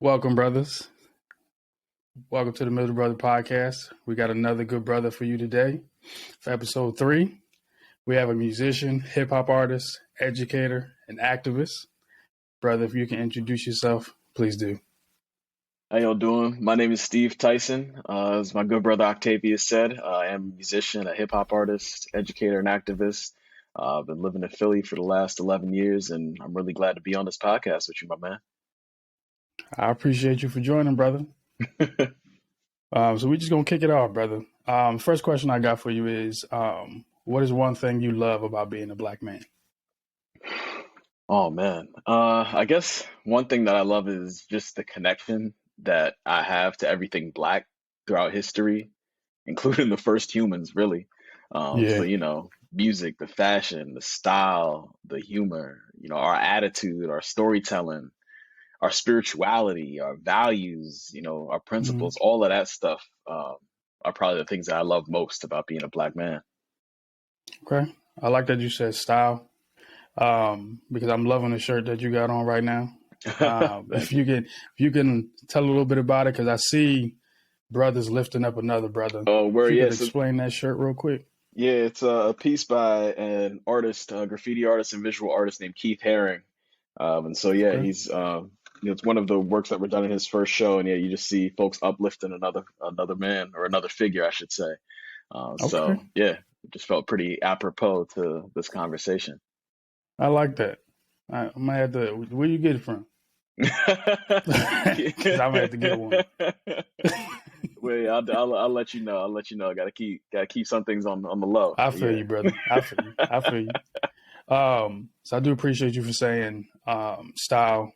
Welcome, brothers. Welcome to the MiddleBrotha podcast. We got another good brother for you today. For episode 3, we have a musician, hip hop artist, educator, and activist. Brother, if you can introduce yourself, please do. How y'all doing? My name is Steve Tyson. As my good brother Octavius said, I am a musician, a hip hop artist, educator, and activist. I've been living in Philly for the last 11 years, and I'm really glad to be on this podcast with you, my man. I appreciate you for joining, brother. So we're just going to kick it off, brother. First question I got for you is, what is one thing you love about being a black man? Oh, man. I guess one thing that I love is just the connection that I have to everything black throughout history, including the first humans, really. Yeah. Music, the fashion, the style, the humor, our attitude, our storytelling, our spirituality, our values, our principles, all of that stuff are probably the things that I love most about being a black man. Okay. I like that you said style, because I'm loving the shirt that you got on right now. If you can tell a little bit about it, because I see brothers lifting up another brother. Oh, where if you could yes, explain that shirt real quick. yeah, it's a piece by an artist, a graffiti artist and visual artist named Keith Haring. And so, yeah, Okay. he's it's one of the works that were done in his first show, and yeah, you just see folks uplifting another man or another figure, I should say. So Okay. yeah, it just felt pretty apropos to this conversation. I like that. I might have to. Where you get it from? Because I'm gonna have to get one. Wait, I'll let you know. I'll let you know. Gotta keep some things on the low. I feel you, brother. I feel you. So I do appreciate you for saying style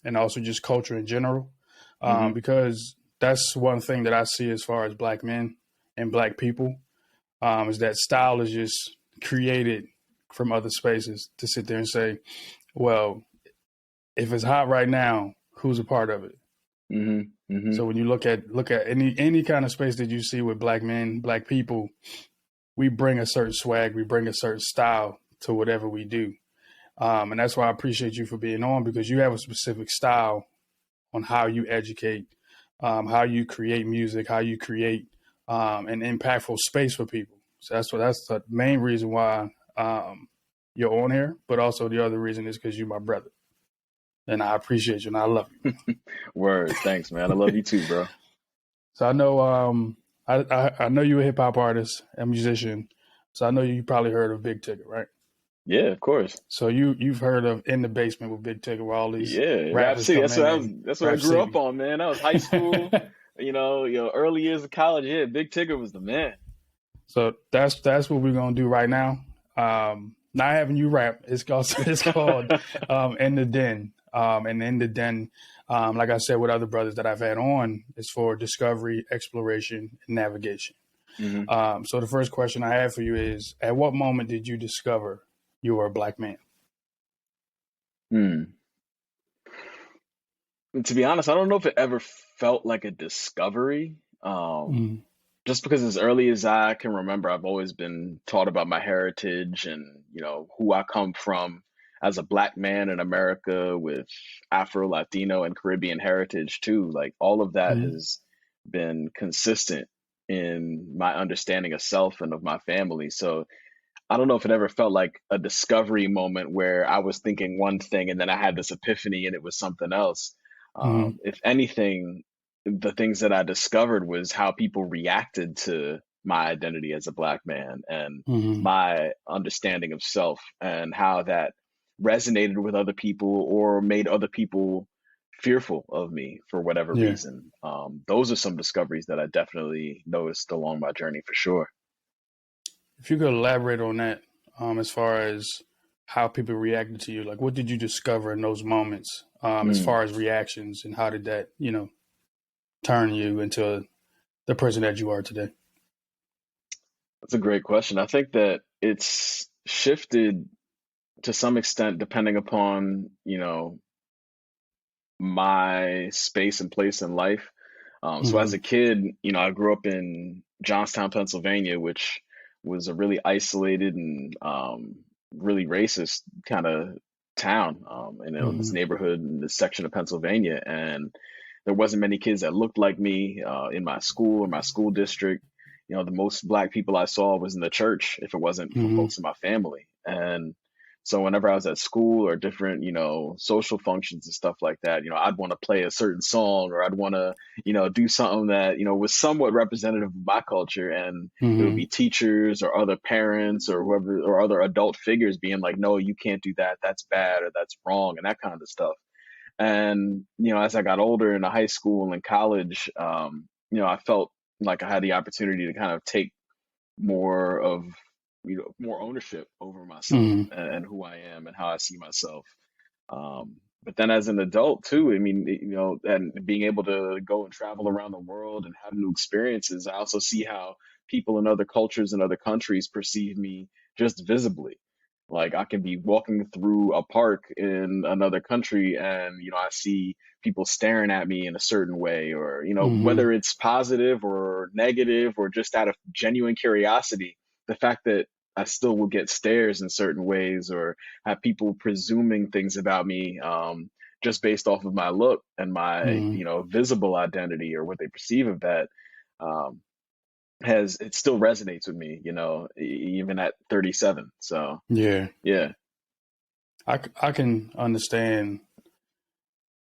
and also just culture in general, because that's one thing that I see as far as black men and black people, is that style is just created from other spaces to sit there and say, well, if it's hot right now, who's a part of it? So when you look at any kind of space that you see with black men, black people, we bring a certain swag, we bring a certain style to whatever we do. And that's why I appreciate you for being on, because you have a specific style on how you educate, how you create music, how you create an impactful space for people. So that's the main reason why you're on here. But also the other reason is because you're my brother. And I appreciate you and I love you. Word, thanks, man. I love you too, bro. So I know I know you're a hip hop artist, a musician. So I know you probably heard of Big Ticket, right? Yeah, of course. So you've heard of In the Basement with Big Ticket, where all these Rap rappers City. come That's what I grew up on, man. That was high school. Early years of college. Yeah, Big Ticket was the man. So that's what we're gonna do right now. Not having you rap. It's called In the Den. And In the Den, like I said with other brothers that I've had on, is for discovery, exploration, and navigation. So the first question I have for you is: at what moment did you discover you were a black man? To be honest, I don't know if it ever felt like a discovery. Just because as early as I can remember, I've always been taught about my heritage and, who I come from as a black man in America with Afro, Latino, and Caribbean heritage too. Like all of that has been consistent in my understanding of self and of my family. So I don't know if it ever felt like a discovery moment where I was thinking one thing and then I had this epiphany and it was something else. If anything, the things that I discovered was how people reacted to my identity as a black man and my understanding of self and how that resonated with other people or made other people fearful of me for whatever reason. Those are some discoveries that I definitely noticed along my journey for sure. If you could elaborate on that, as far as how people reacted to you, like what did you discover in those moments, as far as reactions, and how did that, turn you into the person that you are today? That's a great question. I think that it's shifted to some extent depending upon, my space and place in life. So as a kid, I grew up in Johnstown, Pennsylvania, which was a really isolated and really racist kind of town, in this neighborhood in this section of Pennsylvania. And there wasn't many kids that looked like me in my school or my school district. The most black people I saw was in the church if it wasn't for Mm-hmm. folks in my family. And so whenever I was at school or different, social functions and stuff like that, I'd want to play a certain song, or I'd want to, do something that, was somewhat representative of my culture. And it would Mm-hmm. be teachers or other parents or whoever or other adult figures being like, no, you can't do that. That's bad, or that's wrong, and that kind of stuff. And, as I got older into high school and college, I felt like I had the opportunity to kind of take more of, more ownership over myself Mm-hmm. and who I am and how I see myself. But then as an adult too, I mean, and being able to go and travel around the world and have new experiences, I also see how people in other cultures and other countries perceive me just visibly. Like I can be walking through a park in another country and, I see people staring at me in a certain way, or, Mm-hmm. whether it's positive or negative or just out of genuine curiosity, the fact that I still will get stares in certain ways or have people presuming things about me just based off of my look and my, Mm-hmm. visible identity or what they perceive of that. Um, it still resonates with me, even at 37. So Yeah. yeah. I can understand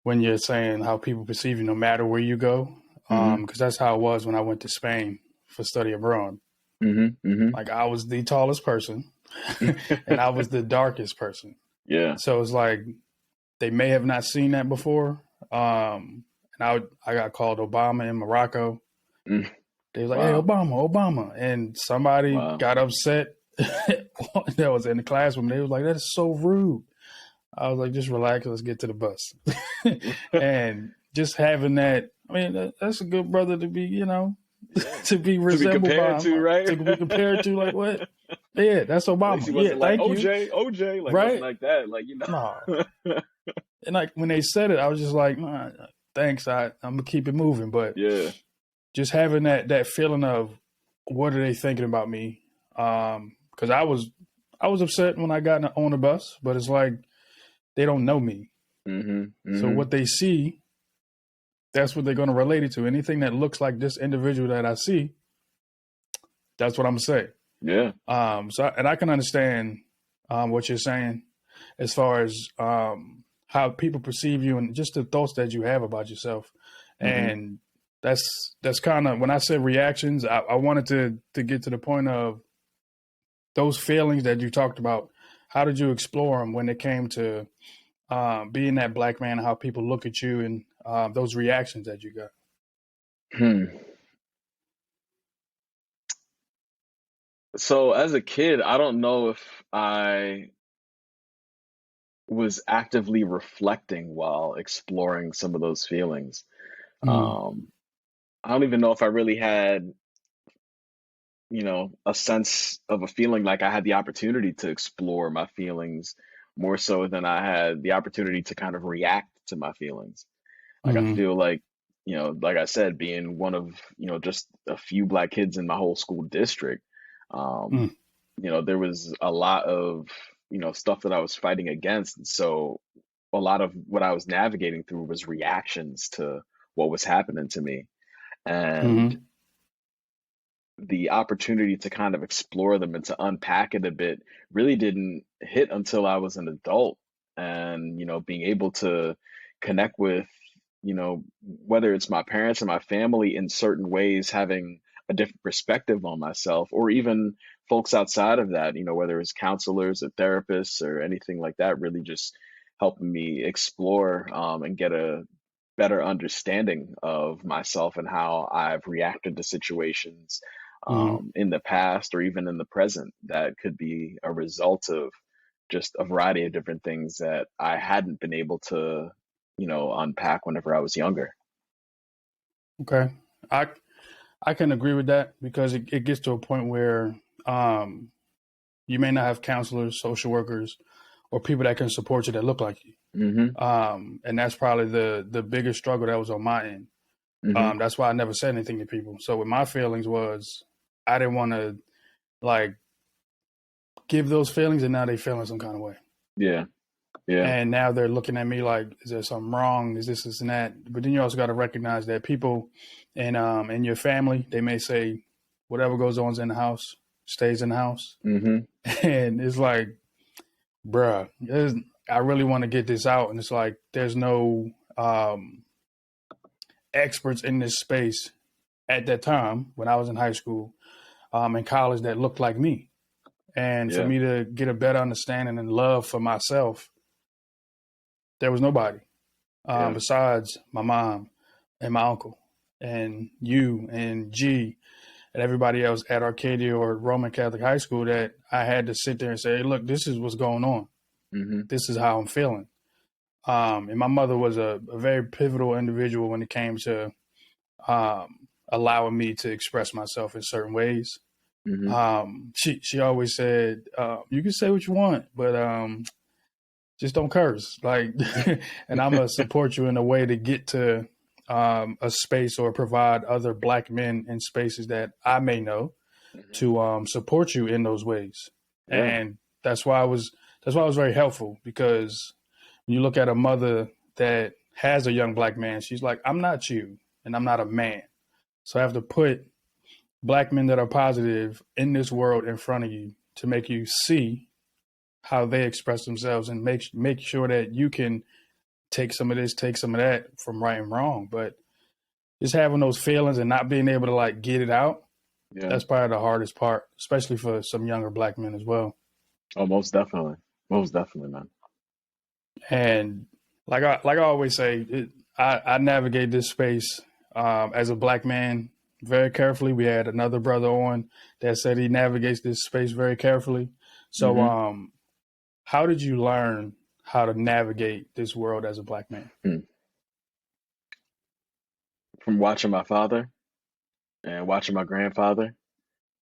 when you're saying how people perceive you no matter where you go. Hmm. Because that's how it was when I went to Spain for study abroad. Hmm. Hmm. Like I was the tallest person and I was the darkest person. Yeah. So it's like they may have not seen that before. And I got called Obama in Morocco. Mm. They was like, "Hey, Wow. Obama, Obama," and somebody Wow. got upset that was in the classroom. They was like, "That is so rude." I was like, "Just relax. Let's get to the bus." And just having that, I mean, that's a good brother to be, Yeah. to be To be resembled by, compared to, right? to be compared to. Like what? Yeah, that's At least Obama. he Yeah, wasn't like thank you. OJ, like nothing Right? like that. Like, No. And like when they said it, I was just like, nah, thanks. I'm gonna keep it moving. But Yeah. just having that feeling of what are they thinking about me? Because I was upset when I got on the bus, but it's like they don't know me. Hmm. So Hmm. what they see, that's what they're going to relate it to. Anything that looks like this individual that I see, that's what I'm gonna say. Yeah. And I can understand what you're saying as far as how people perceive you and just the thoughts that you have about yourself. Hmm. And that's kind of when I said reactions, I wanted to get to the point of those feelings that you talked about. How did you explore them when it came to being that black man? How people look at you and those reactions that you got. Hmm. So as a kid, I don't know if I was actively reflecting while exploring some of those feelings. Mm, Um, I don't even know if I really had, a sense of a feeling like I had the opportunity to explore my feelings more so than I had the opportunity to kind of react to my feelings. Like I mm, feel like, like I said, being one of, just a few black kids in my whole school district, um, mm, there was a lot of, stuff that I was fighting against. And so a lot of what I was navigating through was reactions to what was happening to me. And mm, the opportunity to kind of explore them and to unpack it a bit really didn't hit until I was an adult. And, being able to connect with, whether it's my parents or my family in certain ways, having a different perspective on myself, or even folks outside of that, whether it's counselors or therapists or anything like that, really just helping me explore and get a better understanding of myself and how I've reacted to situations mm. in the past or even in the present that could be a result of just a variety of different things that I hadn't been able to, unpack whenever I was younger. Okay. I I can agree with that because it gets to a point where um, you may not have counselors, social workers, or people that can support you that look like you. Hmm. And that's probably the biggest struggle that was on my end. Hmm. That's why I never said anything to people. So with my feelings was I didn't want to like give those feelings, and now they feeling some kind of way. Yeah. Yeah. And now they're looking at me like, is there something wrong? Is this and that? But then you also got to recognize that people in your family, they may say whatever goes on in the house stays in the house. Mm-hmm. And it's like, bruh, I really want to get this out. And it's like, there's no experts in this space at that time when I was in high school, in college that looked like me. And for Yeah. me to get a better understanding and love for myself, there was nobody Yeah. besides my mom and my uncle and you and G and everybody else at Arcadia or Roman Catholic High School that I had to sit there and say, hey, look, this is what's going on. Mm-hmm. This is how I'm feeling. And my mother was a very pivotal individual when it came to allowing me to express myself in certain ways. Mm-hmm. She always said, you can say what you want, but just don't curse. Like, and I'm gonna support you in a way to get to a space or provide other Black men in spaces that I may know Mm-hmm. to support you in those ways. Yeah. And that's why it was very helpful, because when you look at a mother that has a young Black man, she's like, I'm not you, and I'm not a man. So I have to put Black men that are positive in this world in front of you to make you see how they express themselves and make sure that you can take some of this, take some of that from right and wrong. But just having those feelings and not being able to like get it out, Yeah. that's probably the hardest part, especially for some younger Black men as well. Oh, most definitely. Most definitely, man. And like I always say, I navigate this space as a Black man very carefully. We had another brother on that said he navigates this space very carefully. So, Mm-hmm. how did you learn how to navigate this world as a Black man? From watching my father and watching my grandfather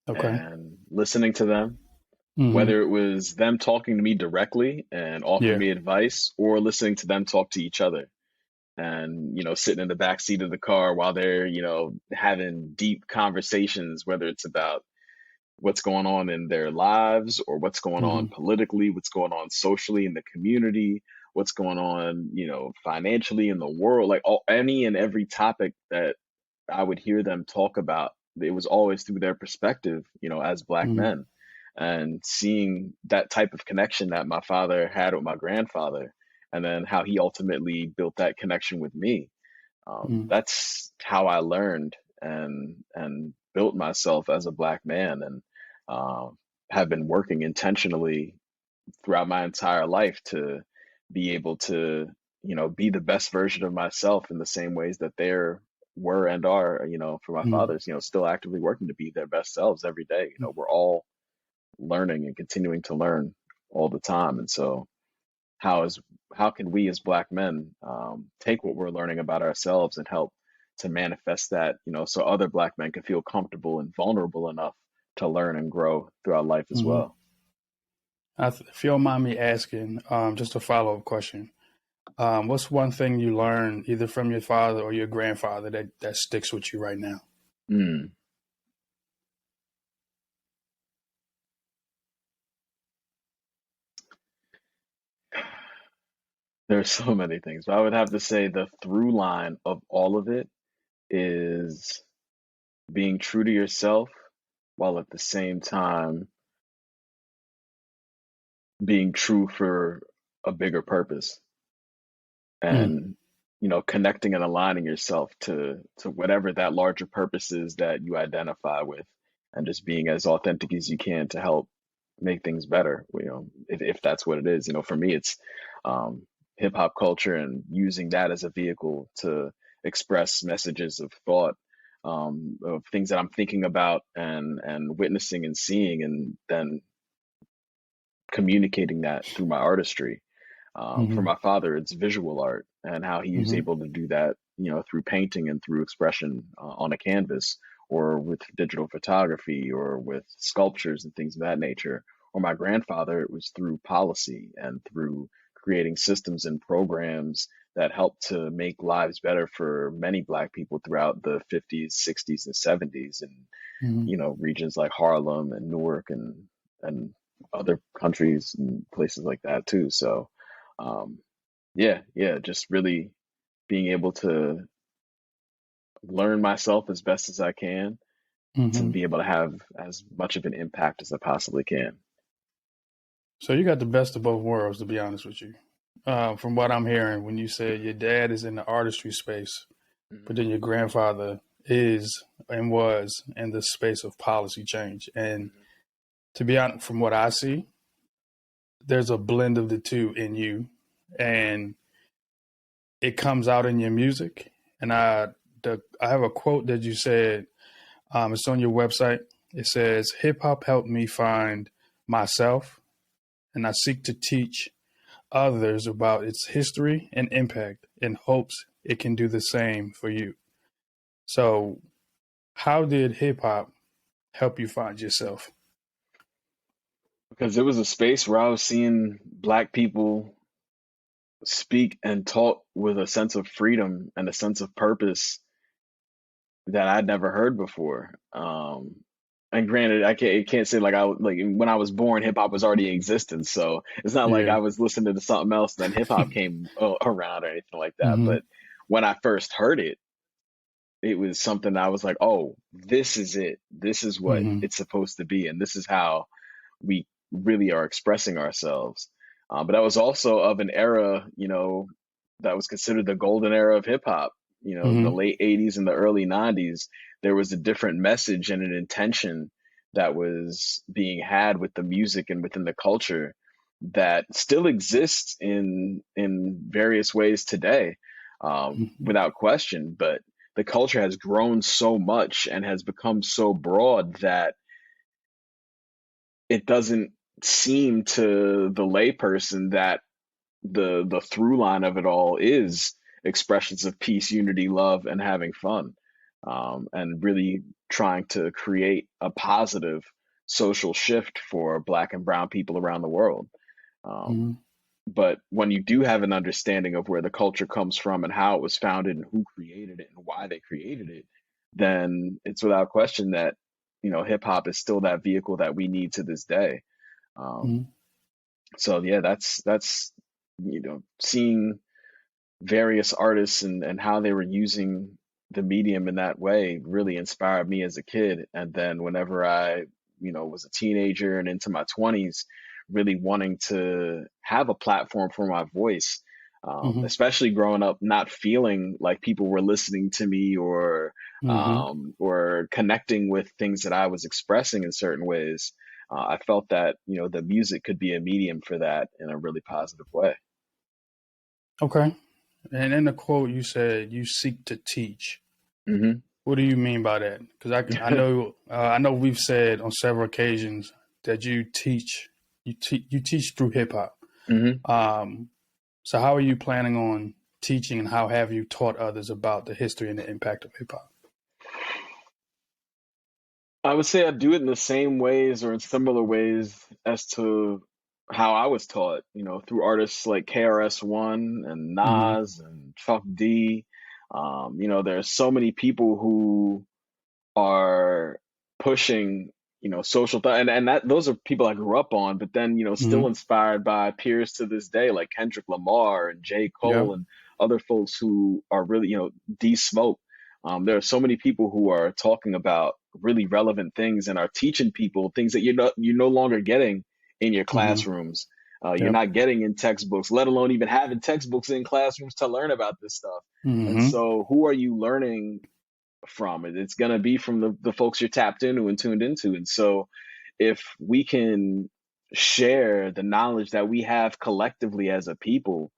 Okay. and listening to them, Mm-hmm. whether it was them talking to me directly and offering Yeah. me advice or listening to them talk to each other and, sitting in the back seat of the car while they're, having deep conversations, whether it's about what's going on in their lives or what's going on Mm-hmm. politically, what's going on socially in the community, what's going on, financially in the world, like any and every topic that I would hear them talk about, it was always through their perspective, as Black Mm-hmm. men. And seeing that type of connection that my father had with my grandfather, and then how he ultimately built that connection with me. That's how I learned and built myself as a Black man, and have been working intentionally throughout my entire life to be able to, be the best version of myself in the same ways that there were and are, for my Mm-hmm. fathers, still actively working to be their best selves every day. We're all learning and continuing to learn all the time. And so how is how can we as Black men take what we're learning about ourselves and help to manifest that, so other Black men can feel comfortable and vulnerable enough to learn and grow throughout life as Mm-hmm. well. If you don't mind me asking, just a follow up question. What's one thing you learned either from your father or your grandfather that sticks with you right now? Mm. There's so many things, but I would have to say the through line of all of it is being true to yourself while at the same time being true for a bigger purpose, Mm, and connecting and aligning yourself to whatever that larger purpose is that you identify with, and just being as authentic as you can to help make things better, if that's what it is. For me it's um, hip hop culture, and using that as a vehicle to express messages of thought, of things that I'm thinking about and witnessing and seeing, and then communicating that through my artistry. For mm-hmm, my father, it's visual art, and how he was mm-hmm, able to do that, through painting and through expression on a canvas, or with digital photography, or with sculptures and things of that nature. Or my grandfather, it was through policy and through creating systems and programs that helped to make lives better for many Black people throughout the 50s, 60s, and 70s, and mm-hmm, regions like Harlem and Newark and other countries and places like that too. So Yeah, just really being able to learn myself as best as I can to Hmm. be able to have as much of an impact as I possibly can. So you got the best of both worlds, to be honest with you. From what I'm hearing, when you said your dad is in the artistry space, but Hmm. then your grandfather is and was in the space of policy change. And to be honest, from what I see, there's a blend of the two in you, and it comes out in your music. And I have a quote that you said. It's on your website. It says, "Hip hop helped me find myself, and I seek to teach others about its history and impact in hopes it can do the same for you." So, how did hip hop help you find yourself? Because it was a space where I was seeing Black people speak and talk with a sense of freedom and a sense of purpose that I'd never heard before. And granted, I can't say like like when I was born, hip hop was already in existence, so it's not like Yeah. I was listening to something else, then hip hop came around or anything like that. Hmm. But when I first heard it, it was something I was like, oh, this is it. This is what Hmm. it's supposed to be, and this is how we really are expressing ourselves. But that was also of an era, that was considered the golden era of hip hop. The Hmm. late 80s and the early 90s, there was a different message and an intention that was being had with the music and within the culture that still exists in various ways today, Hmm. without question. But the culture has grown so much and has become so broad that it doesn't seem to the layperson that the through line of it all is expressions of peace, unity, love, and having fun, and really trying to create a positive social shift for Black and Brown people around the world. Um, Hmm. but when you do have an understanding of where the culture comes from and how it was founded and who created it and why they created it, then it's without question that hip hop is still that vehicle that we need to this day. Um, Hmm. so yeah, that's seeing various artists and how they were using the medium in that way really inspired me as a kid. And then whenever I, was a teenager and into my 20s, really wanting to have a platform for my voice, Hmm. especially growing up not feeling like people were listening to me Hmm. or connecting with things that I was expressing in certain ways. I felt that the music could be a medium for that in a really positive way. Okay. And in the quote, you said you seek to teach. Hmm. What do you mean by that? Because I know we've said on several occasions that you teach through hip hop. Hmm. Um, so how are you planning on teaching, and how have you taught others about the history and the impact of hip hop? I would say I do it in the same ways or in similar ways as to how I was taught, through artists like KRS-One and Hmm. Nas and Chuck D. There's so many people who are pushing, social thought, and that those are people I grew up on, but then, still Hmm. inspired by peers to this day, like Kendrick Lamar and J. Yeah. Cole and other folks who are really, D Smoke. There are so many people who are talking about really relevant things and are teaching people things that you're no longer getting in your Hmm. classrooms. You're Yep. not getting in textbooks, let alone even having textbooks in classrooms to learn about this stuff. And Hmm. so, who are you learning from? It's going to be from the folks you're tapped into and tuned into. And so if we can share the knowledge that we have collectively as a people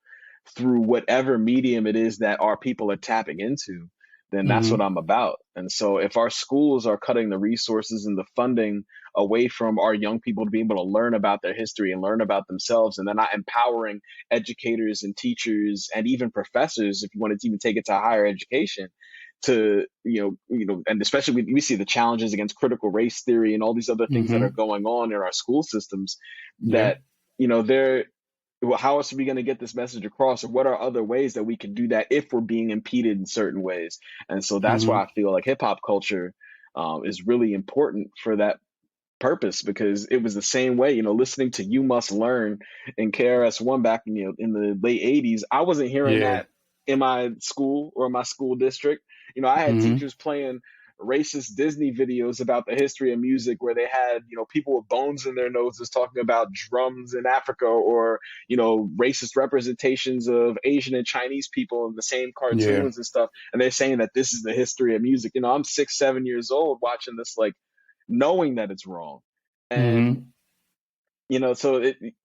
through whatever medium it is that our people are tapping into, then that's what Hmm. I'm about. And so if our schools are cutting the resources and the funding away from our young people to be able to learn about their history and learn about themselves, and they're not empowering educators and teachers and even professors, if you want to even take it to higher education, to and especially we see the challenges against critical race theory and all these other things that are Hmm. going on in our school systems, Yeah. that they're well, how else are we going to get this message across, or what are other ways that we can do that if we're being impeded in certain ways? And so that's why Hmm. I feel like hip hop culture is really important for that purpose, because it was the same way, listening to You Must Learn in KRS-One back in the late 80s. I wasn't hearing Yeah. that in my school or my school district. I had Mm-hmm. teachers playing racist Disney videos about the history of music, where they had, people with bones in their noses talking about drums in Africa, or, racist representations of Asian and Chinese people in the same Yeah. cartoons and stuff. And they're saying that this is the history of music. I'm 6, 7 years old watching this, like, knowing that it's wrong. And, Mm-hmm. so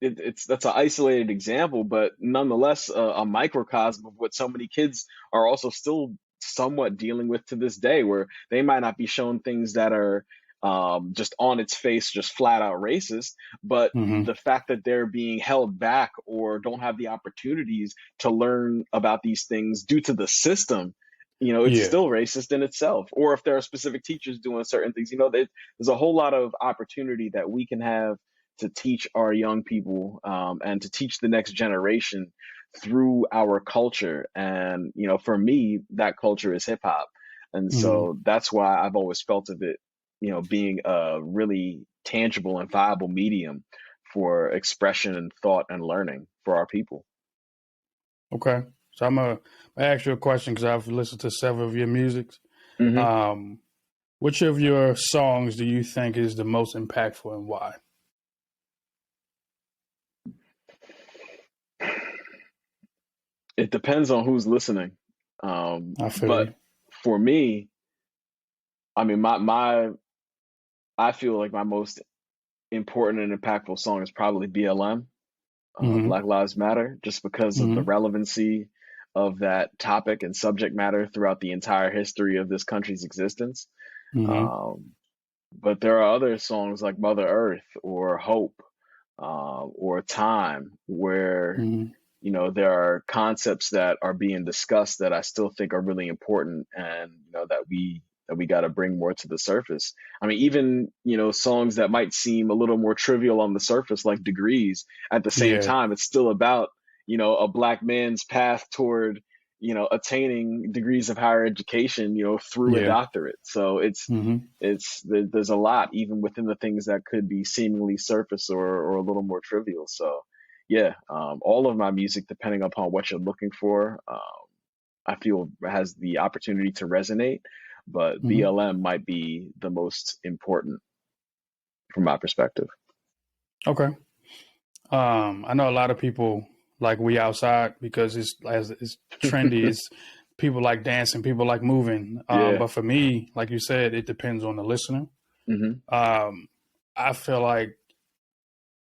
it's that's an isolated example, but nonetheless a microcosm of what so many kids are also still somewhat dealing with to this day, where they might not be shown things that are just on its face, just flat out racist, but Mm-hmm. the fact that they're being held back or don't have the opportunities to learn about these things due to the system, it's Yeah. still racist in itself. Or if there are specific teachers doing certain things, there's a whole lot of opportunity that we can have to teach our young people, and to teach the next generation through our culture. And, for me, that culture is hip hop. And Mm-hmm. so that's why I've always felt of it, being a really tangible and viable medium for expression and thought and learning for our people. Okay. So I'm gonna ask you a question because I've listened to several of your musics. Hmm. Um, which of your songs do you think is the most impactful, and why? It depends on who's listening. I feel But you. for me, I mean, I feel like my most important and impactful song is probably BLM, Mm-hmm. Black Lives Matter, just because of the Mm-hmm. relevancy of that topic and subject matter throughout the entire history of this country's existence. Mm-hmm. Um, but there are other songs like Mother Earth or Hope, or Time, where Mm-hmm. there are concepts that are being discussed that I still think are really important, and that we got to bring more to the surface. I mean, even songs that might seem a little more trivial on the surface, like Degrees, at the same Yeah. time, it's still about a black man's path toward attaining degrees of higher education, through a Yeah. doctorate. So Mm-hmm. there's a lot even within the things that could be seemingly surface or a little more trivial. So yeah, all of my music, depending upon what you're looking for, I feel has the opportunity to resonate, but Mm-hmm. BLM might be the most important from my perspective. Okay. I know a lot of people like We Outside because it's trendy. It's people like dancing, people like moving. Yeah. But for me, like you said, it depends on the listener. Hmm. Um, I feel like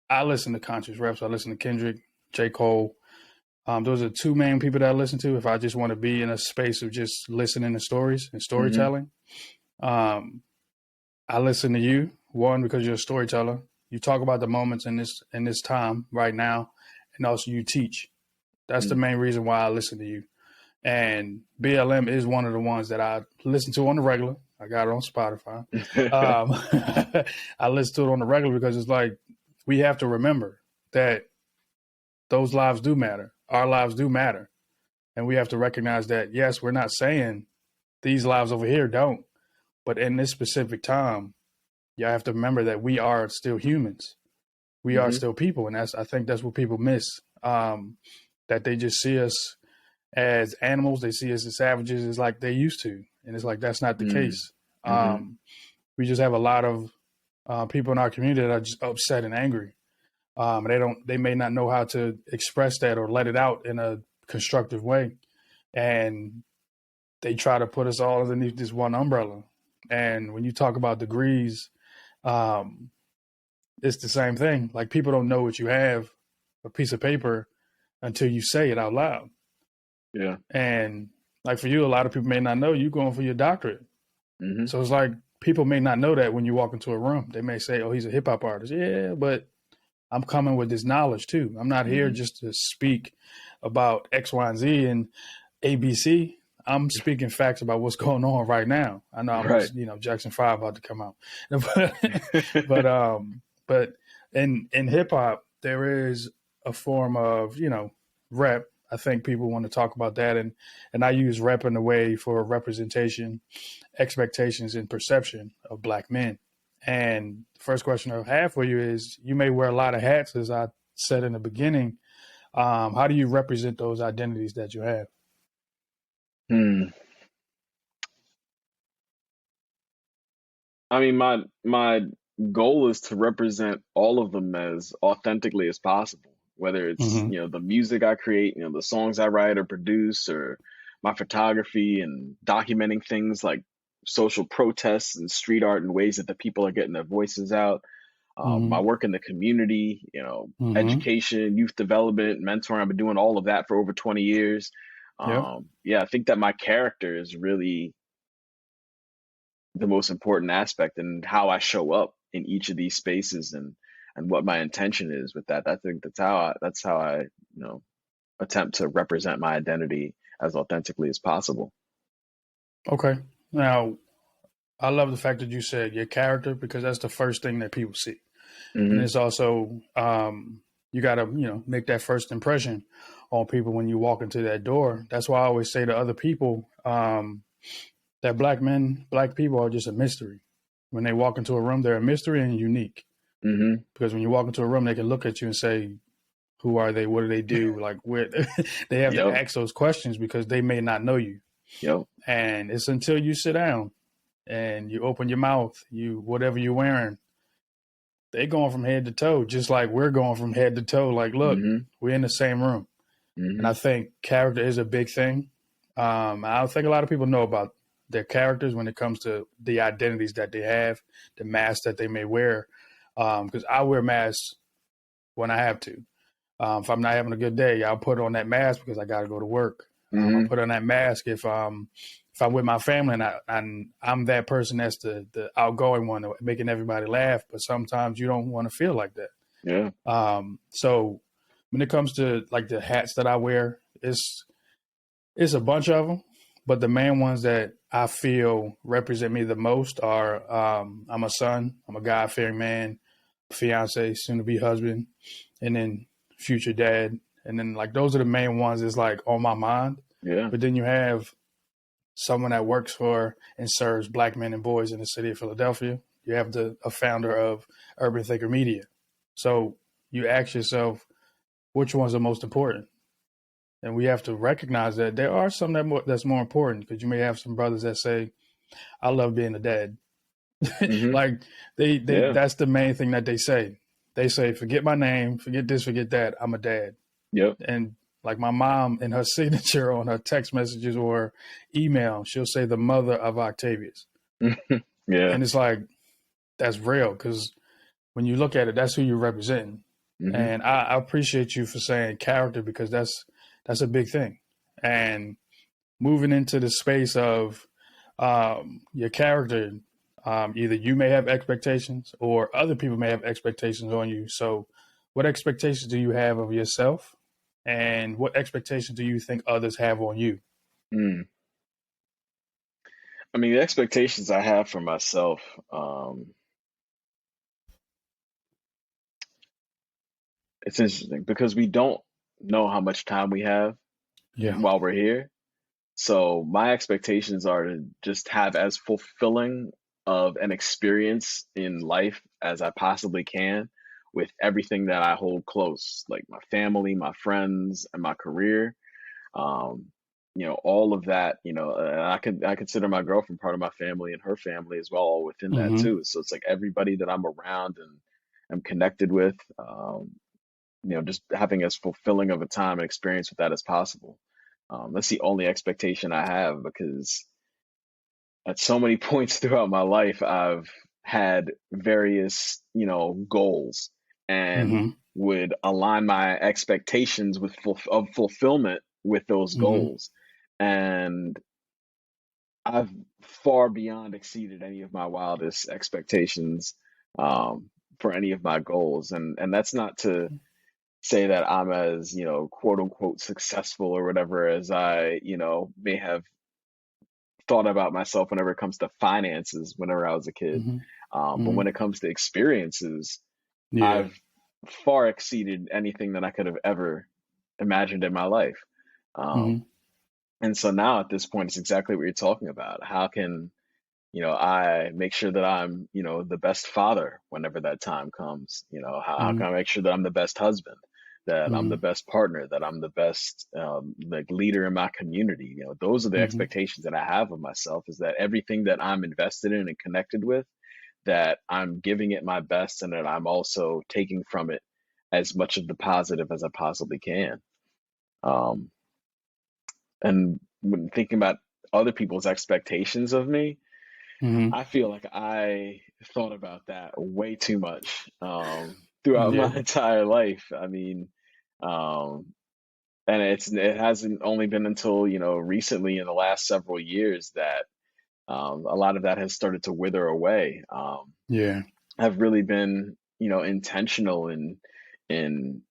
I listen to conscious reps. I listen to Kendrick, J. Cole. Those are two main people that I listen to if I just want to be in a space of just listening to stories and Hmm. storytelling. Um, I listen to you, one, because you're a storyteller. You talk about the moments in this time right now, and also you teach. That's the main reason why I listen to you. And BLM is one of the ones that I listen to on the regular. I got it on Spotify. I listen to it on the regular because it's like we have to remember that those lives do matter. Our lives do matter. And we have to recognize that, yes, we're not saying these lives over here don't, but in this specific time, you have to remember that we are still humans. We are Hmm. still people. And I think that's what people miss. That they just see us as animals. They see us as savages. It's like they used to. And it's like, that's not the case. Hmm. We just have a lot of people in our community that are just upset and angry. They may not know how to express that or let it out in a constructive way. And they try to put us all underneath this one umbrella. And when you talk about degrees, um, it's the same thing. Like people don't know what you have, a piece of paper, until you say it out loud. Yeah. And like for you, a lot of people may not know you going for your doctorate. Hmm. So it's like people may not know that when you walk into a room. They may say, "Oh, he's a hip hop artist." Yeah, but I'm coming with this knowledge too. I'm not here Hmm. just to speak about X, Y, and Z and ABC. I'm speaking facts about what's going on right now. I know I'm Right. just, Jackson 5 about to come out. but in hip hop, there is a form of, rep. I think people want to talk about that. And I use rep in a way for representation, expectations, and perception of black men. And the first question I have for you is: you may wear a lot of hats, as I said in the beginning. How do you represent those identities that you have? Hmm. I mean, my goal is to represent all of them as authentically as possible, whether it's, Mm-hmm. the music I create, the songs I write or produce, or my photography and documenting things like social protests and street art and ways that the people are getting their voices out. My Mm-hmm. work in the community, Mm-hmm. education, youth development, mentoring. I've been doing all of that for over 20 years. Yep. Yeah, I think that my character is really the most important aspect and how I show up in each of these spaces and what my intention is with that. I think that's how I attempt to represent my identity as authentically as possible. Okay. Now, I love the fact that you said your character, because that's the first thing that people see. And Hmm. it's also, you got to, make that first impression on people when you walk into that door. That's why I always say to other people, that black people are just a mystery. When they walk into a room, they're a mystery and unique. Hmm. Because when you walk into a room, they can look at you and say, who are they? What do they do? Like, where they have to Yep. ask those questions because they may not know you. Yep. And it's until you sit down and you open your mouth, whatever you're wearing, they going from head to toe, just like we're going from head to toe. Like, look, Hmm. we're in the same room. And I Hmm. think character is a big thing. I don't think a lot of people know about their characters when it comes to the identities that they have, the masks that they may wear. Because I wear masks when I have to. If I'm not having a good day, I'll put on that mask because I got to go to work. I Hmm. put on that mask if I'm with my family and I'm that person that's the outgoing one, making everybody laugh. But sometimes you don't want to feel like that. Yeah. So when it comes to like the hats that I wear, it's a bunch of them, but the main ones that I feel represent me the most are I'm a son, I'm a God fearing man, fiance, soon to be husband, and then future dad. And then like those are the main ones that's like on my mind. Yeah. But then you have someone that works for and serves black men and boys in the city of Philadelphia. You have a founder of Urban Thinker Media. So you ask yourself, which one's the most important? And we have to recognize that there are some that's more important, because you may have some brothers that say, "I love being a dad." Hmm. Like they Yeah. that's the main thing that they say. They say, "Forget my name, forget this, forget that. I'm a dad." Yep. And like my mom in her signature on her text messages or email, she'll say the mother of Octavius. Yeah. And it's like, that's real, because when you look at it, that's who you're representing. Hmm. And I appreciate you for saying character, because that's a big thing. And moving into the space of your character, either you may have expectations or other people may have expectations on you. So, what expectations do you have of yourself? And what expectations do you think others have on you? Mm. I mean, the expectations I have for myself, um, it's interesting because we don't know how much time we have Yeah. while we're here. So my expectations are to just have as fulfilling of an experience in life as I possibly can with everything that I hold close, like my family, my friends, and my career. Um, all of that, and I consider my girlfriend part of my family and her family as well, all within that Mm-hmm. too. So it's like everybody that I'm around and am connected with, just having as fulfilling of a time and experience with that as possible. That's the only expectation I have because at so many points throughout my life, I've had various, goals and Mm-hmm. would align my expectations of fulfillment with those Mm-hmm. goals. And I've far beyond exceeded any of my wildest expectations for any of my goals. And that's not to say that I'm as, quote unquote successful or whatever as I, may have thought about myself whenever it comes to finances whenever I was a kid. Mm-hmm. But Mm-hmm. when it comes to experiences, Yeah. I've far exceeded anything that I could have ever imagined in my life. Um, Mm-hmm. and so now at this point, it's exactly what you're talking about. How can I make sure that I'm, the best father whenever that time comes. How Mm-hmm. can I make sure that I'm the best husband, that I'm the Mm-hmm. best partner, that I'm the best like leader in my community? Those are the Mm-hmm. expectations that I have of myself, is that everything that I'm invested in and connected with, that I'm giving it my best, and that I'm also taking from it as much of the positive as I possibly can. Um, and when thinking about other people's expectations of me, Mm-hmm. I feel like I thought about that way too much throughout my Yeah. entire life. I mean, um, and it hasn't only been until recently, in the last several years, that a lot of that has started to wither away. Yeah. I've really been intentional in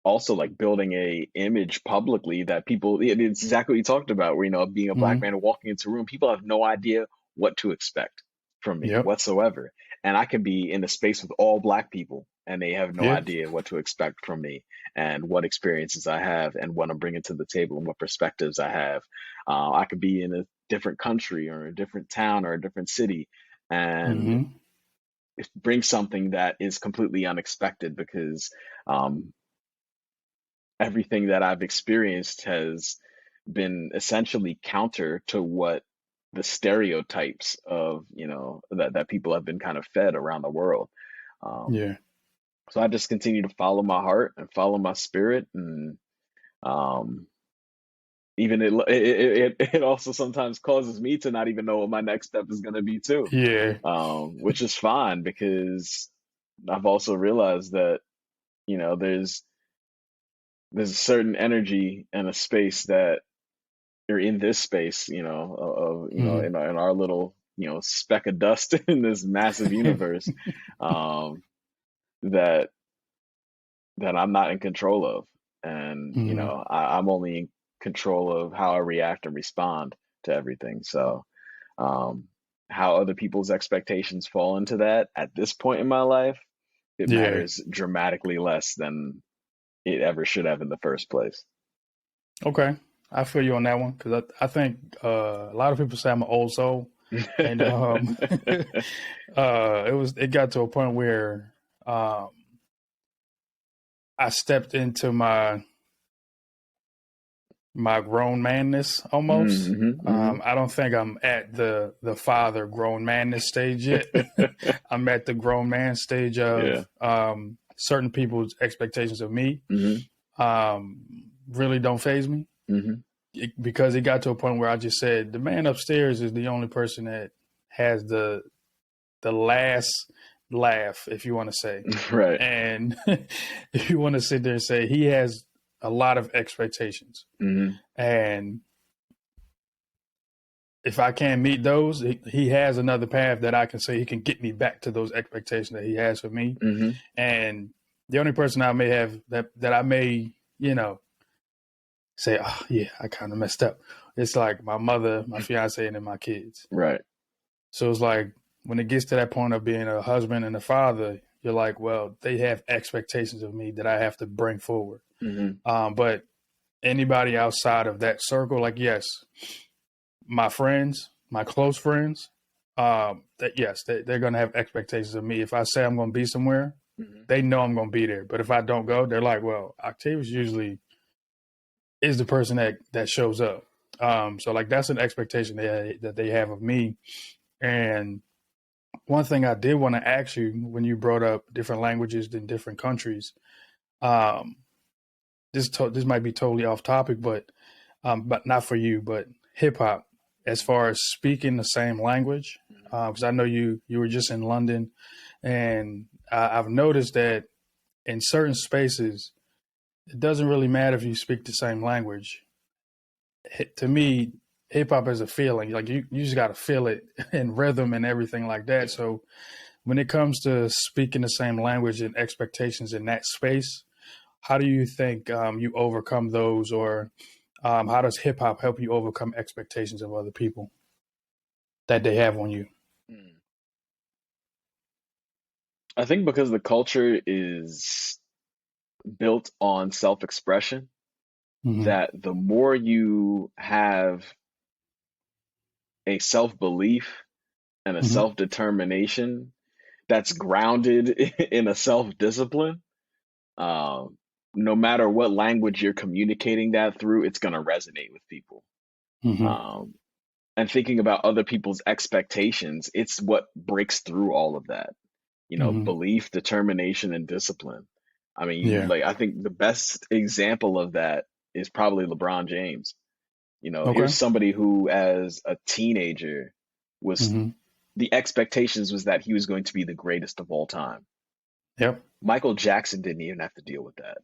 also like building a image publicly that people, it's exactly what you talked about, where being a black Mm-hmm. man and walking into a room, people have no idea what to expect from me Yep. whatsoever, and I could be in a space with all black people and they have no Yeah. idea what to expect from me, and what experiences I have, and what I'm bringing to the table, and what perspectives I have. I could be in a different country or a different town or a different city, and Mm-hmm. bring something that is completely unexpected, because um, everything that I've experienced has been essentially counter to what the stereotypes of, that people have been kind of fed around the world. Um, Yeah. so I just continue to follow my heart and follow my spirit, and um, even it also sometimes causes me to not even know what my next step is going to be too, Yeah. which is fine, because I've also realized that there's a certain energy and a space that, or in this space, Mm-hmm. in our little, speck of dust in this massive universe, um, that I'm not in control of, and Mm-hmm. I'm only in control of how I react and respond to everything. So, um, how other people's expectations fall into that at this point in my life, it Yeah. matters dramatically less than it ever should have in the first place. Okay. I feel you on that one because I think a lot of people say I'm an old soul, and it got to a point where um, I stepped into my grown manness almost. Hmm. I don't think I'm at the father grown manness stage yet. I'm at the grown man stage Yeah. of certain people's expectations of me Hmm. really don't phase me. Hmm. Because it got to a point where I just said the man upstairs is the only person that has the last laugh, if you want to say. Right. And if you want to sit there and say he has a lot of expectations, Hmm. and if I can't meet those, he has another path that I can say he can get me back to those expectations that he has for me. Hmm. And the only person I may have that I may, say, oh yeah, I kind of messed up. It's like my mother, my fiance, and then my kids. Right. So it's like when it gets to that point of being a husband and a father, you're like, well, they have expectations of me that I have to bring forward. Hmm. But anybody outside of that circle, like, yes, my friends, my close friends, that yes, they're going to have expectations of me. If I say I'm going to be somewhere, Hmm. they know I'm going to be there. But if I don't go, they're like, well, Octavius usually is the person that shows up. So like that's an expectation that they have of me. And one thing I did want to ask you when you brought up different languages in different countries, um, this might be totally off topic, but not for you, but hip hop, as far as speaking the same language, because I know you were just in London, and I've noticed that in certain spaces, it doesn't really matter if you speak the same language. To me, hip hop is a feeling. Like you just got to feel it in rhythm and everything like that. So when it comes to speaking the same language and expectations in that space, how do you think you overcome those, or how does hip hop help you overcome expectations of other people that they have on you? Hmm. I think because the culture is built on self-expression, Mm-hmm. that the more you have a self-belief and a Mm-hmm. self-determination that's grounded in a self-discipline, no matter what language you're communicating that through, it's going to resonate with people. Mm-hmm. Um, and thinking about other people's expectations, it's what breaks through all of that. Mm-hmm. Belief, determination, and discipline. I mean, Yeah. like, I think the best example of that is probably LeBron James. Okay. Here's somebody who, as a teenager, was Mm-hmm. the expectations was that he was going to be the greatest of all time. Yep. Michael Jackson didn't even have to deal with that.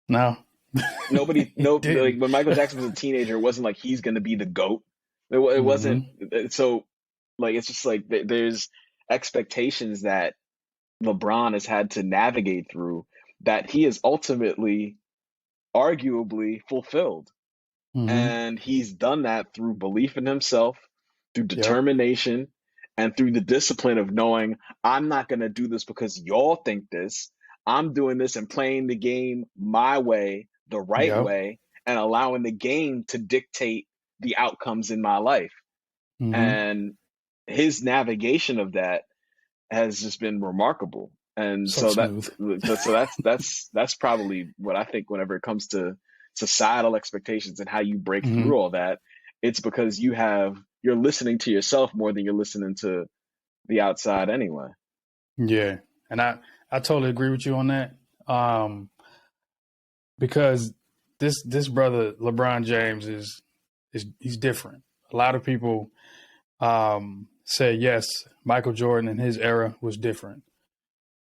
No. Nobody, He no, like didn't. when Michael Jackson was a teenager, it wasn't like he's going to be the GOAT. It wasn't. Mm-hmm. So, like, it's just like there's expectations that LeBron has had to navigate through that he has ultimately, arguably, fulfilled. Mm-hmm. And he's done that through belief in himself, through Yep. determination, and through the discipline of knowing I'm not going to do this because y'all think this. I'm doing this and playing the game my way, the right Yep. way, and allowing the game to dictate the outcomes in my life. Mm-hmm. And his navigation of that has just been remarkable. And So so smooth. that's probably what I think whenever it comes to societal expectations and how you break Mm-hmm. through all that. It's because you're listening to yourself more than you're listening to the outside anyway. Yeah. And I totally agree with you on that. Because this brother LeBron James is he's different. A lot of people say yes, Michael Jordan in his era was different.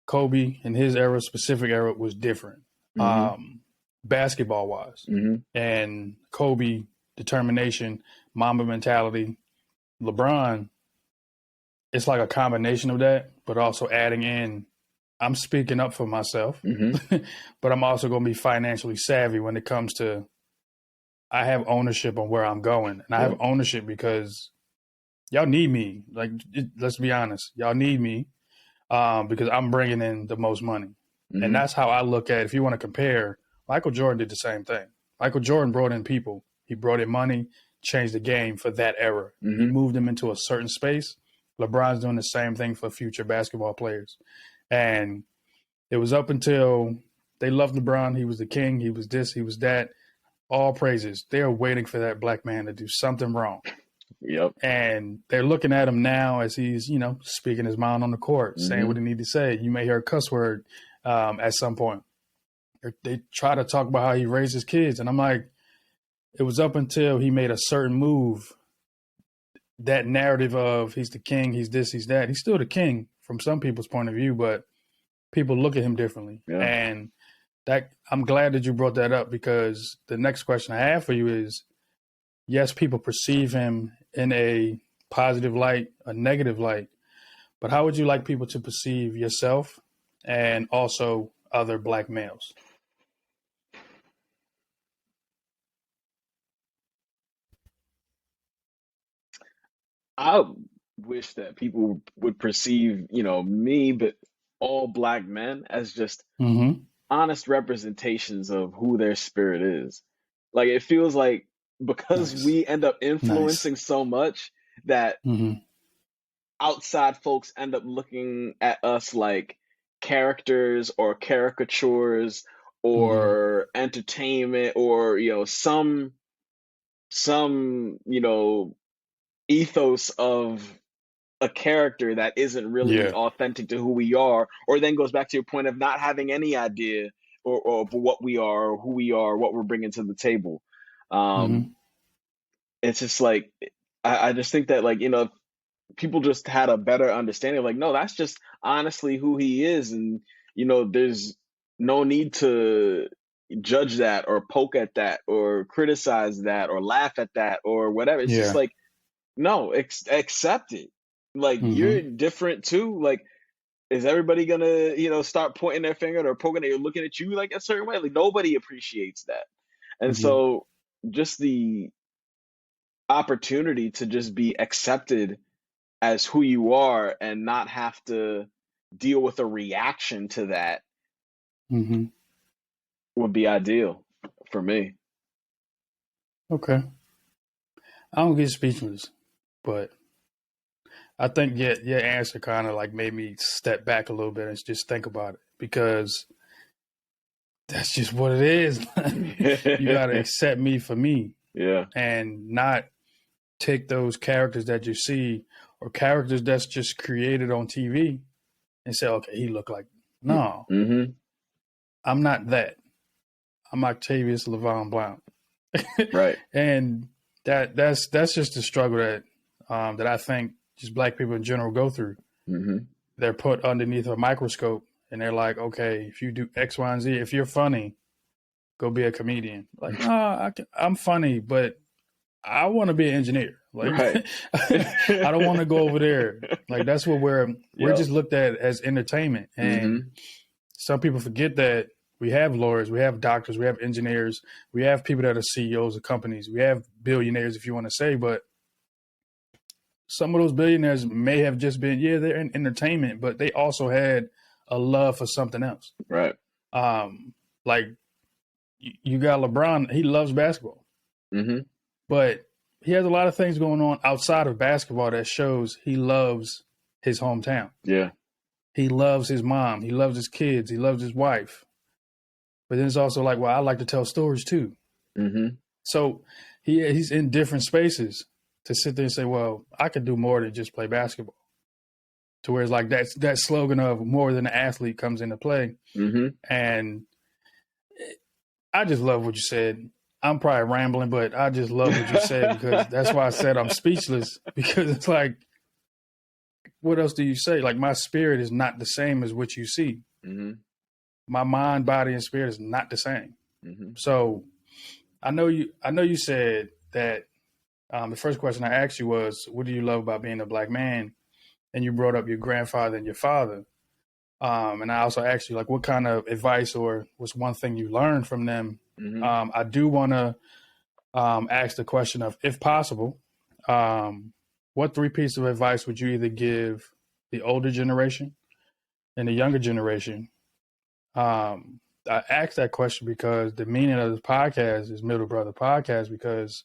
Kobe in his era, specific era, was different, Mm-hmm. basketball wise. Mm-hmm. And Kobe, determination, Mamba mentality. LeBron, it's like a combination of that, but also adding in, I'm speaking up for myself, Mm-hmm. but I'm also going to be financially savvy when it comes to, I have ownership on where I'm going. And I have Yep. ownership because y'all need me. Like, let's be honest, y'all need me because I'm bringing in the most money. And Mm-hmm. that's how I look at it. If you want to compare, Michael Jordan did the same thing. Michael Jordan brought in people. He brought in money, changed the game for that era. He Mm-hmm. moved them into a certain space. LeBron's doing the same thing for future basketball players. And it was up until they loved LeBron. He was the king. He was this. He was that. All praises. They're waiting for that black man to do something wrong. Yep. And they're looking at him now as he's, speaking his mind on the court, saying Mm-hmm. what he need to say. You may hear a cuss word at some point. They try to talk about how he raised his kids. And I'm like, it was up until he made a certain move, that narrative of he's the king, he's this, he's that. He's still the king from some people's point of view, but people look at him differently. Yeah. And that I'm glad that you brought that up, because the next question I have for you is, yes, people perceive him in a positive light, a negative light, but how would you like people to perceive yourself and also other black males? I wish that people would perceive, me, but all black men as just Mm-hmm. honest representations of who their spirit is. Like, it feels like because Nice. we end up Nice. influencing so much that Mm-hmm. outside folks end up looking at us like characters or caricatures Mm-hmm. or entertainment or some ethos of a character that isn't really Yeah. authentic to who we are, or then goes back to your point of not having any idea or what we are, or who we are, what we're bringing to the table. Um, Mm-hmm. it's just like I just think that, like, if people just had a better understanding, like, no, that's just honestly who he is, and there's no need to judge that or poke at that or criticize that or laugh at that or whatever. It's just Yeah. like, no, accept it. Like, you're Mm-hmm. different too. Like, is everybody gonna, start pointing their finger or poking at you, looking at you like a certain way? Like, nobody appreciates that. And Mm-hmm. so, just the opportunity to just be accepted as who you are and not have to deal with a reaction to that Mm-hmm. would be ideal for me. Okay. I don't get speechless, but I think your answer kind of like made me step back a little bit and just think about it, because that's just what it is. You got to accept me for me. Yeah. And not take those characters that you see or characters that's just created on TV and say, okay, he looked like, no, Mm-hmm. I'm not that. I'm Octavius LeVon Blount. Right. And that's just the struggle that I think just black people in general go through. Mm-hmm. They're put underneath a microscope and they're like, okay, if you do X, Y, and Z, if you're funny, go be a comedian. Like, no, I'm funny, but I want to be an engineer. Like, Right. I don't want to go over there. Like, that's what we're just looked at as entertainment. And some people forget that we have lawyers, we have doctors, we have engineers, we have people that are CEOs of companies, we have billionaires, if you want to say, but some of those billionaires may have just been, they're in entertainment, but they also had a love for something else. Right. Like you got LeBron, he loves basketball, but he has a lot of things going on outside of basketball that shows he loves his hometown. Yeah. He loves his mom. He loves his kids. He loves his wife. But then it's also like, well, I like to tell stories too. So he's in different spaces to sit there and say, well, I could do more than just play basketball. To where it's like that slogan of more than an athlete comes into play. And I just love what you said. I'm probably rambling, but I just love what you said, because that's why I said I'm speechless, because it's like, what else do you say? Like, my spirit is not the same as what you see. My mind, body, and spirit is not the same. So I know you said that the first question I asked you was, what do you love about being a black man? And you brought up your grandfather and your father. And I also asked you, like, what kind of advice or what's one thing you learned from them? I do want to ask the question of, if possible, what 3 pieces of advice would you either give the older generation and the younger generation? I asked that question because the meaning of this podcast is MiddleBrotha Podcast, because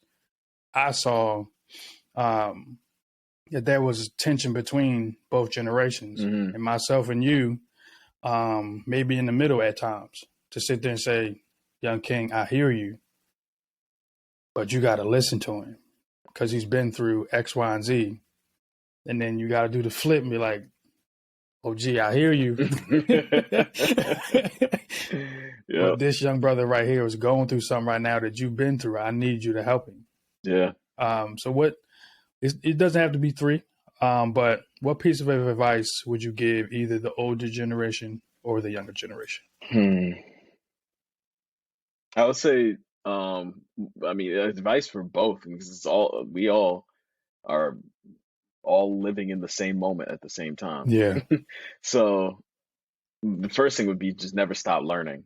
I saw that there was tension between both generations, and myself and you maybe in the middle at times, to sit there and say, young king, I hear you, but you got to listen to him because he's been through X, Y, and Z. And then you got to do the flip and be like, oh, gee, I hear you. But this young brother right here is going through something right now that you've been through. I need you to help him. Yeah. So it doesn't have to be 3, but what piece of advice would you give either the older generation or the younger generation? I would say, advice for both, because we all are all living in the same moment at the same time. Yeah. So the first thing would be just never stop learning,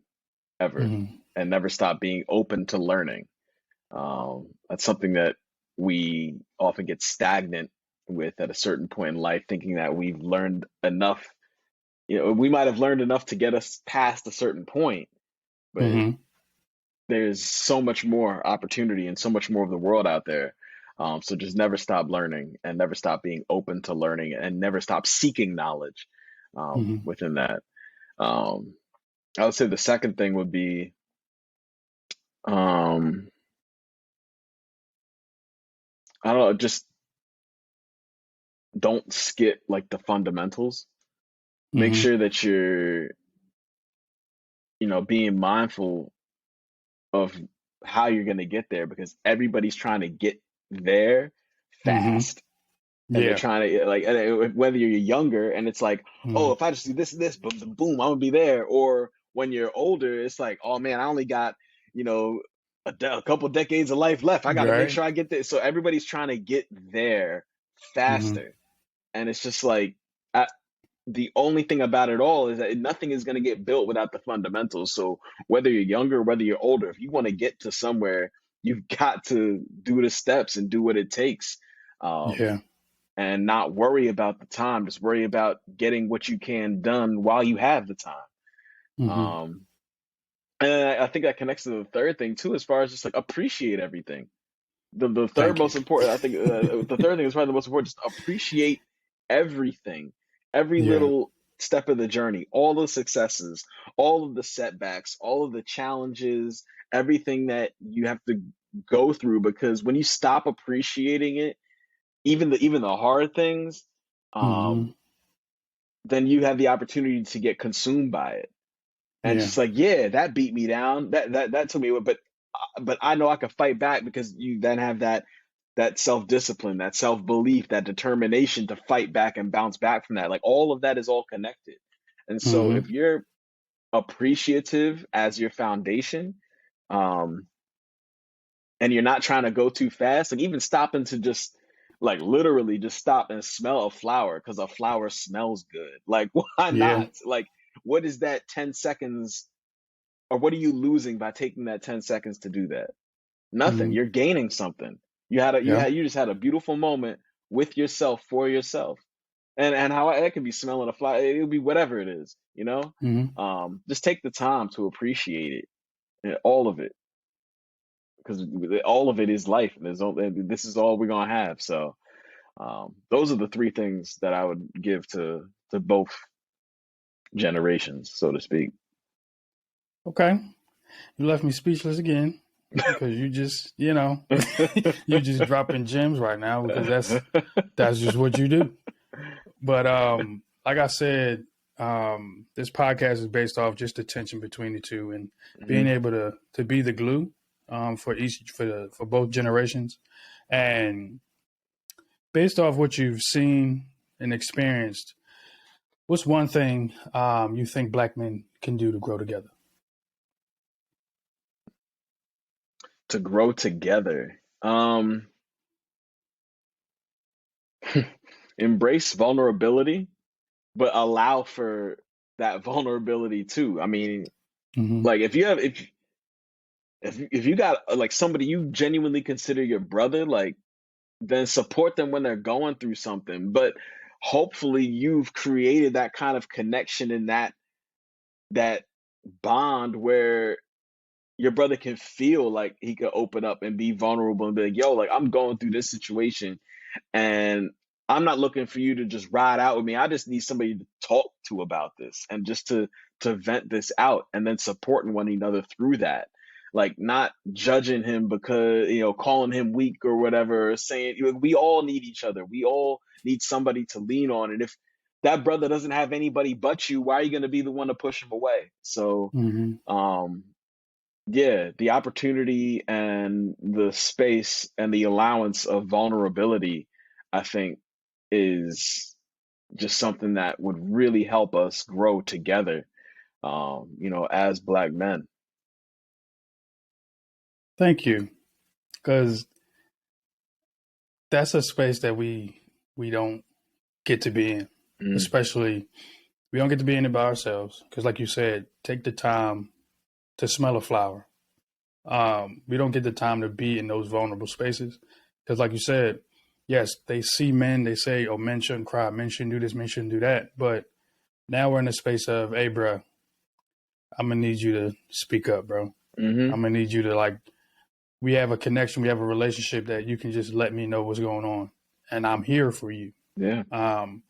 ever, and never stop being open to learning. That's something that we often get stagnant with at a certain point in life, thinking that we've learned enough. We might have learned enough to get us past a certain point, but there's so much more opportunity and so much more of the world out there. So just never stop learning, and never stop being open to learning, and never stop seeking knowledge within that. I would say the second thing would be, I don't know, just don't skip like the fundamentals. Make sure that you're, being mindful of how you're going to get there, because everybody's trying to get there fast. And they're trying to, like, whether you're younger and it's like, oh, if I just do this and this, boom, boom, boom, I'm gonna be there. Or when you're older, it's like, oh man, I only got, a couple decades of life left. I got to make sure I get there. So everybody's trying to get there faster. And it's just like, the only thing about it all is that nothing is going to get built without the fundamentals. So whether you're younger, whether you're older, if you want to get to somewhere, you've got to do the steps and do what it takes. And not worry about the time. Just worry about getting what you can done while you have the time. And I think that connects to the third thing too, as far as just like appreciate everything. The third most important, I think, the third thing is probably the most important. Just appreciate everything, every Yeah. little step of the journey, all the successes, all of the setbacks, all of the challenges, everything that you have to go through, because when you stop appreciating it, even the hard things, Hmm. um, then you have the opportunity to get consumed by it. And Yeah. just like, yeah, that beat me down. That took me, but I know I can fight back, because you then have that self-discipline, that self-belief, that determination to fight back and bounce back from that. Like all of that is all connected. And so Hmm. if you're appreciative as your foundation, um, and you're not trying to go too fast, like even stopping to just like literally just stop and smell a flower because a flower smells good. Like, why Yeah. not? Like, what is that 10 seconds, or what are you losing by taking that 10 seconds to do that? Nothing. Hmm. You're gaining something. Yeah. You just had a beautiful moment with yourself, for yourself. And how that can be smelling a flower, it'll be whatever it is, you know? Hmm. Just take the time to appreciate it, all of it, because all of it is life, and this is all we're gonna have. So those are the three things that I would give to both generations, so to speak. Okay. You left me speechless again because you just, you just dropping gems right now because that's just what you do. But like I said, this podcast is based off just the tension between the two and being Hmm. able to be the glue for both generations. And based off what you've seen and experienced, what's one thing you think black men can do to grow together? To grow together. Embrace vulnerability, but allow for that vulnerability too. I mean, Hmm. like if you got like somebody you genuinely consider your brother, like then support them when they're going through something. But hopefully you've created that kind of connection in that bond where your brother can feel like he could open up and be vulnerable and be like, yo, like I'm going through this situation, and I'm not looking for you to just ride out with me. I just need somebody to talk to about this, and just to vent this out, and then supporting one another through that. Like not judging him because, calling him weak or whatever, or saying, we all need each other. We all need somebody to lean on. And if that brother doesn't have anybody but you, why are you going to be the one to push him away? So, Hmm. um, yeah, the opportunity and the space and the allowance of vulnerability, I think, is just something that would really help us grow together, as black men. Thank you, because that's a space that we don't get to be in, Mm, especially we don't get to be in it by ourselves. Because, like you said, take the time to smell a flower. We don't get the time to be in those vulnerable spaces because, like you said, yes, they see men. They say, "Oh, men shouldn't cry. Men shouldn't do this. Men shouldn't do that." But now we're in a space of, "Hey, bro, I'm gonna need you to speak up, bro. hmm I'm gonna need you to like. We have a connection. We have a relationship that you can just let me know what's going on, and I'm here for you." Yeah. Um,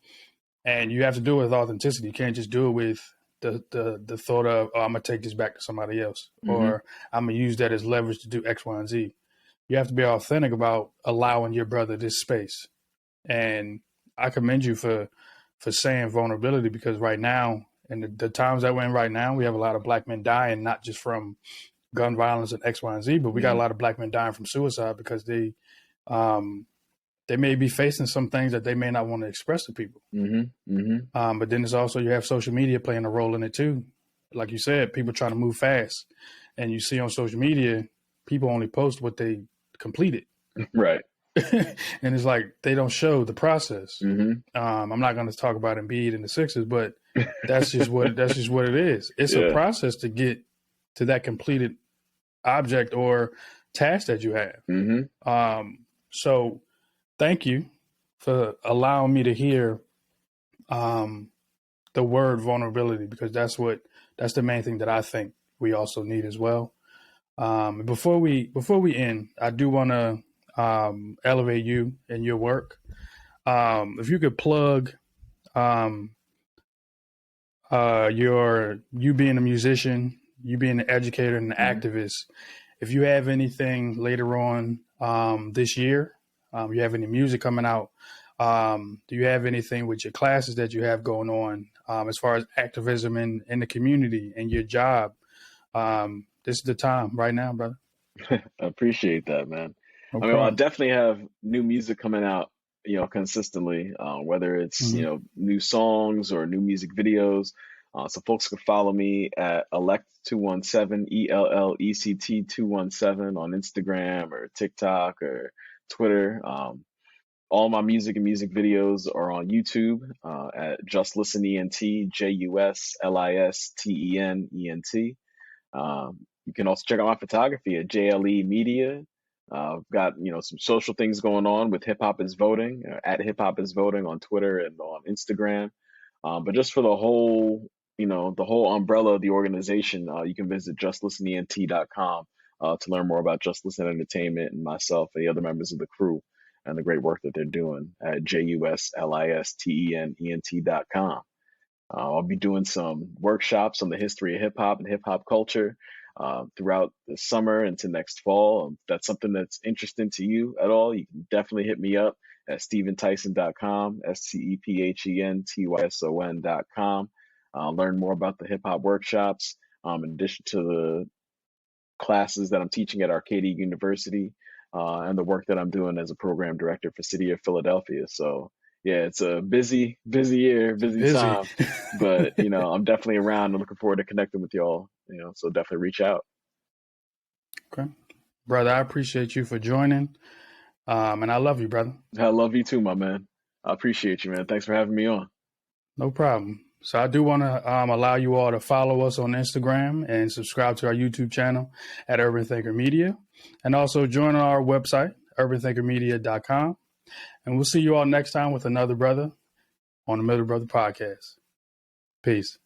and you have to do it with authenticity. You can't just do it with the thought of, "Oh, I'm gonna take this back to somebody else," hmm or "I'm gonna use that as leverage to do X, Y, and Z." You have to be authentic about allowing your brother this space. And I commend you for saying vulnerability because right now, in the times that we're in right now, we have a lot of black men dying, not just from gun violence and X, Y, and Z, but we got a Yeah. lot of black men dying from suicide because um, they may be facing some things that they may not want to express to people. hmm hmm But then there's also you have social media playing a role in it too. Like you said, people trying to move fast, and you see on social media, people only post what they completed, Right. and it's like they don't show the process. hmm I'm not going to talk about Embiid and the Sixers, but that's just what it is. It's a Yeah. process to get to that completed object or task that you have. hmm So thank you for allowing me to hear um, the word vulnerability because that's the main thing that I think we also need as well. Before we end, I do want to elevate you and your work. if you could plug um, you being a musician, you being an educator and an activist, if you have anything later on this year, you have any music coming out, do you have anything with your classes that you have going on as far as activism in the community and your job? This is the time right now, brother. I appreciate that, man. No I mean, well, I problem. definitely have new music coming out, consistently, whether it's, Mm-hmm. new songs or new music videos. So folks can follow me at Ellect 217, ELLECT 217 on Instagram or TikTok or Twitter. All my music and music videos are on YouTube at JusListen Ent, JusListenEnt. You can also check out my photography at JLE Media. I've got some social things going on with Hip Hop is Voting at Hip Hop is Voting on Twitter and on Instagram. But just for the whole umbrella of the organization, you can visit JusListenEnt.com to learn more about Just Listen Entertainment and myself and the other members of the crew and the great work that they're doing at JusListenEnt.com. I'll be doing some workshops on the history of hip hop and hip hop culture throughout the summer into next fall. If that's something that's interesting to you at all, you can definitely hit me up at StephenTyson.com, StephenTyson.com. Learn more about the hip hop workshops, in addition to the classes that I'm teaching at Arcadia University and the work that I'm doing as a program director for City of Philadelphia. So yeah, it's a busy year, busy Busy. time, but I'm definitely around and looking forward to connecting with y'all. So definitely reach out. Okay, brother, I appreciate you for joining, and I love you, brother. I love you too, my man. I appreciate you, man. Thanks for having me on. No problem. So I do want to allow you all to follow us on Instagram and subscribe to our YouTube channel at Urban Thinker Media, and also join our website, urbanthinkermedia.com. And we'll see you all next time with another brother on the MiddleBrotha podcast. Peace.